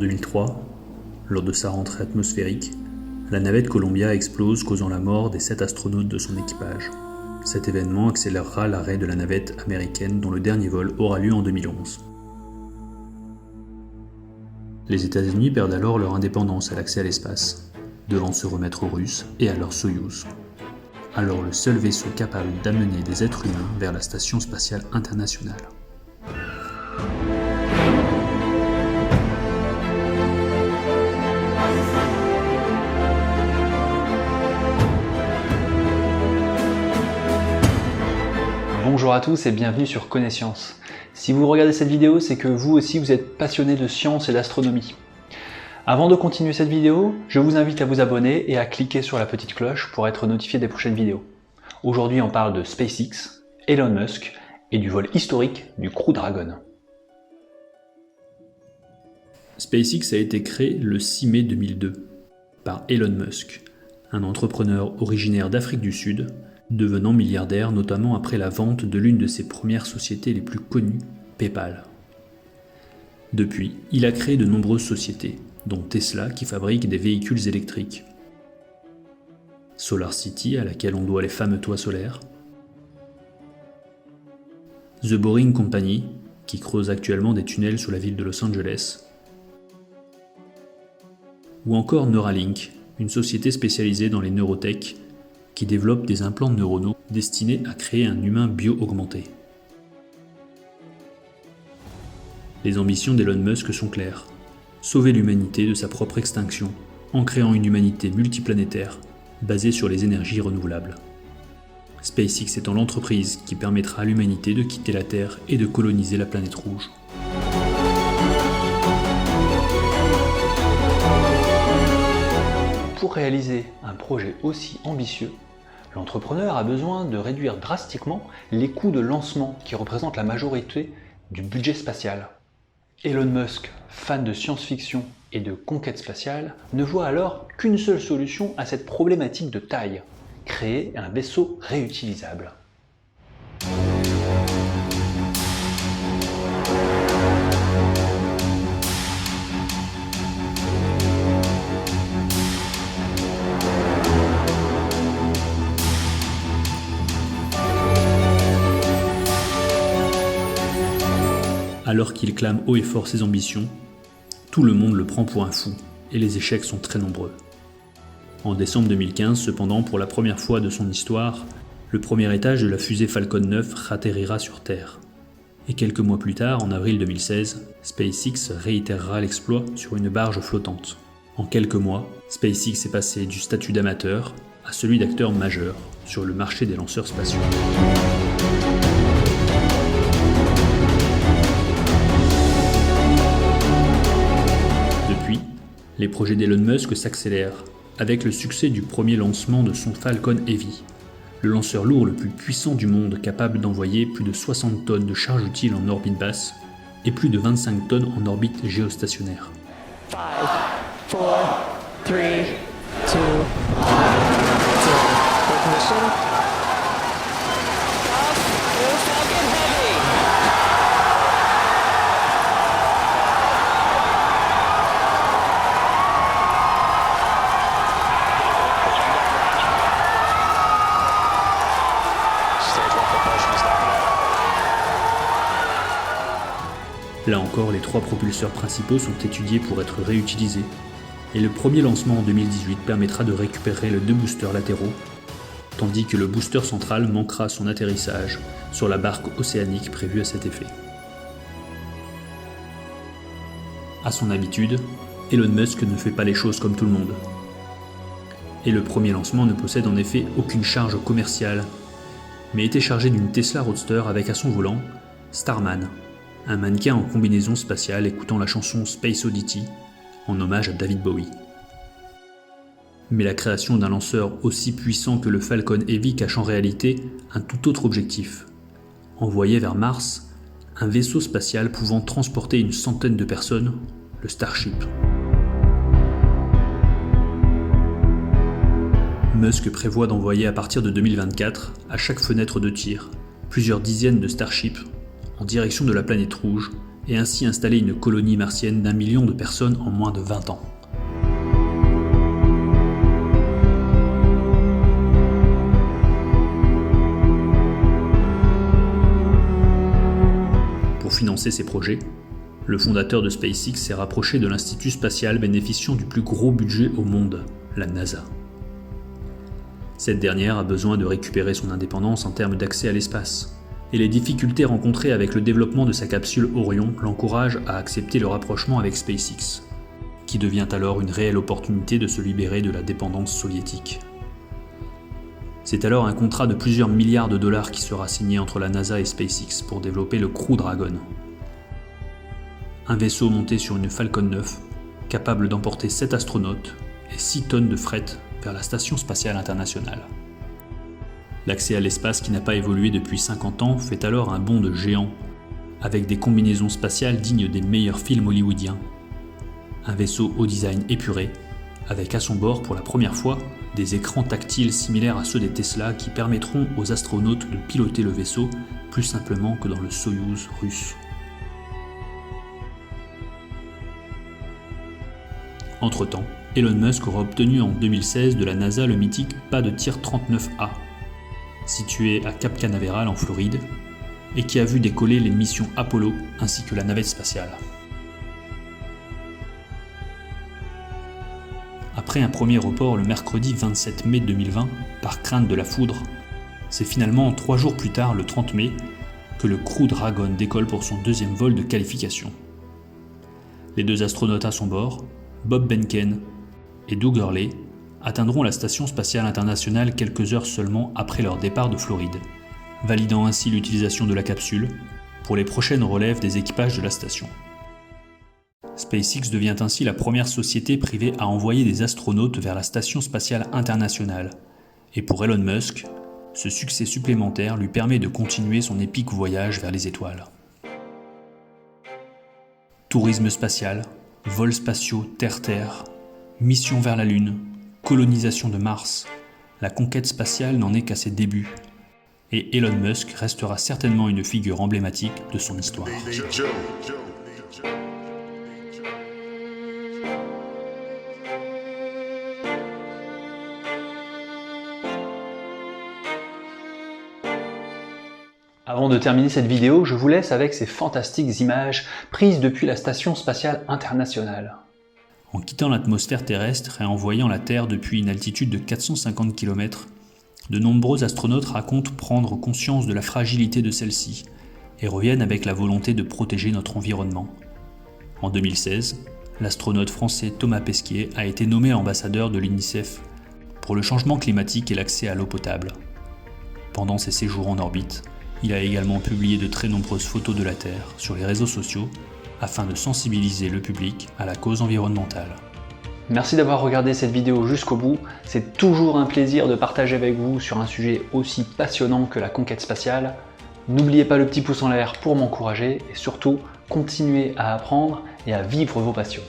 2003, lors de sa rentrée atmosphérique, la navette Columbia explose, causant la mort des 7 astronautes de son équipage. Cet événement accélérera l'arrêt de la navette américaine dont le dernier vol aura lieu en 2011. Les États-Unis perdent alors leur indépendance à l'accès à l'espace, devant se remettre aux Russes et à leur Soyouz. Alors le seul vaisseau capable d'amener des êtres humains vers la Station spatiale internationale. Bonjour à tous et bienvenue sur Connaissance. Si vous regardez cette vidéo, c'est que vous aussi vous êtes passionné de science et d'astronomie. Avant de continuer cette vidéo, je vous invite à vous abonner et à cliquer sur la petite cloche pour être notifié des prochaines vidéos. Aujourd'hui, on parle de SpaceX, Elon Musk et du vol historique du Crew Dragon. SpaceX a été créé le 6 mai 2002 par Elon Musk, un entrepreneur originaire d'Afrique du Sud, devenant milliardaire notamment après la vente de l'une de ses premières sociétés les plus connues, PayPal. Depuis, il a créé de nombreuses sociétés, dont Tesla qui fabrique des véhicules électriques, SolarCity à laquelle on doit les fameux toits solaires, The Boring Company qui creuse actuellement des tunnels sous la ville de Los Angeles, ou encore Neuralink, une société spécialisée dans les neurotech qui développe des implants neuronaux destinés à créer un humain bio-augmenté. Les ambitions d'Elon Musk sont claires. Sauver l'humanité de sa propre extinction en créant une humanité multiplanétaire basée sur les énergies renouvelables. SpaceX étant l'entreprise qui permettra à l'humanité de quitter la Terre et de coloniser la planète rouge. Pour réaliser un projet aussi ambitieux, l'entrepreneur a besoin de réduire drastiquement les coûts de lancement qui représentent la majorité du budget spatial. Elon Musk, fan de science-fiction et de conquête spatiale, ne voit alors qu'une seule solution à cette problématique de taille: créer un vaisseau réutilisable. Alors qu'il clame haut et fort ses ambitions, tout le monde le prend pour un fou, et les échecs sont très nombreux. En décembre 2015, cependant, pour la première fois de son histoire, le premier étage de la fusée Falcon 9 atterrira sur Terre. Et quelques mois plus tard, en avril 2016, SpaceX réitérera l'exploit sur une barge flottante. En quelques mois, SpaceX est passé du statut d'amateur à celui d'acteur majeur sur le marché des lanceurs spatiaux. Les projets d'Elon Musk s'accélèrent avec le succès du premier lancement de son Falcon Heavy, le lanceur lourd le plus puissant du monde capable d'envoyer plus de 60 tonnes de charge utile en orbite basse et plus de 25 tonnes en orbite géostationnaire. 5, 4, 3, 2, 1, 0. Ignition. Là encore, les 3 propulseurs principaux sont étudiés pour être réutilisés, et le premier lancement en 2018 permettra de récupérer les 2 boosters latéraux, tandis que le booster central manquera son atterrissage sur la barque océanique prévue à cet effet. À son habitude, Elon Musk ne fait pas les choses comme tout le monde. Et le premier lancement ne possède en effet aucune charge commerciale, mais était chargé d'une Tesla Roadster avec à son volant Starman, un mannequin en combinaison spatiale écoutant la chanson Space Oddity en hommage à David Bowie. Mais la création d'un lanceur aussi puissant que le Falcon Heavy cache en réalité un tout autre objectif: envoyer vers Mars un vaisseau spatial pouvant transporter une centaine de personnes, le Starship. Musk prévoit d'envoyer à partir de 2024, à chaque fenêtre de tir, plusieurs dizaines de Starship en direction de la planète rouge et ainsi installer une colonie martienne d'1 million de personnes en moins de 20 ans. Pour financer ces projets, le fondateur de SpaceX s'est rapproché de l'institut spatial bénéficiant du plus gros budget au monde, la NASA. Cette dernière a besoin de récupérer son indépendance en termes d'accès à l'espace, et les difficultés rencontrées avec le développement de sa capsule Orion l'encouragent à accepter le rapprochement avec SpaceX, qui devient alors une réelle opportunité de se libérer de la dépendance soviétique. C'est alors un contrat de plusieurs milliards de dollars qui sera signé entre la NASA et SpaceX pour développer le Crew Dragon. Un vaisseau monté sur une Falcon 9, capable d'emporter 7 astronautes et 6 tonnes de fret vers la Station spatiale internationale. L'accès à l'espace qui n'a pas évolué depuis 50 ans fait alors un bond de géant, avec des combinaisons spatiales dignes des meilleurs films hollywoodiens. Un vaisseau au design épuré, avec à son bord pour la première fois des écrans tactiles similaires à ceux des Tesla qui permettront aux astronautes de piloter le vaisseau plus simplement que dans le Soyouz russe. Entre-temps, Elon Musk aura obtenu en 2016 de la NASA le mythique pas de tir 39A, situé à Cap Canaveral en Floride, et qui a vu décoller les missions Apollo ainsi que la navette spatiale. Après un premier report le mercredi 27 mai 2020 par crainte de la foudre, c'est finalement 3 jours plus tard, le 30 mai, que le Crew Dragon décolle pour son deuxième vol de qualification. Les 2 astronautes à son bord, Bob Behnken et Doug Hurley, atteindront la Station spatiale internationale quelques heures seulement après leur départ de Floride, validant ainsi l'utilisation de la capsule pour les prochaines relèves des équipages de la station. SpaceX devient ainsi la première société privée à envoyer des astronautes vers la Station spatiale internationale, et pour Elon Musk, ce succès supplémentaire lui permet de continuer son épique voyage vers les étoiles. Tourisme spatial, vols spatiaux Terre-Terre, mission vers la Lune, colonisation de Mars, la conquête spatiale n'en est qu'à ses débuts, et Elon Musk restera certainement une figure emblématique de son histoire. Avant de terminer cette vidéo, je vous laisse avec ces fantastiques images prises depuis la Station spatiale internationale. En quittant l'atmosphère terrestre et en voyant la Terre depuis une altitude de 450 km, de nombreux astronautes racontent prendre conscience de la fragilité de celle-ci et reviennent avec la volonté de protéger notre environnement. En 2016, l'astronaute français Thomas Pesquet a été nommé ambassadeur de l'UNICEF pour le changement climatique et l'accès à l'eau potable. Pendant ses séjours en orbite, il a également publié de très nombreuses photos de la Terre sur les réseaux sociaux afin de sensibiliser le public à la cause environnementale. Merci d'avoir regardé cette vidéo jusqu'au bout. C'est toujours un plaisir de partager avec vous sur un sujet aussi passionnant que la conquête spatiale. N'oubliez pas le petit pouce en l'air pour m'encourager et surtout, continuez à apprendre et à vivre vos passions.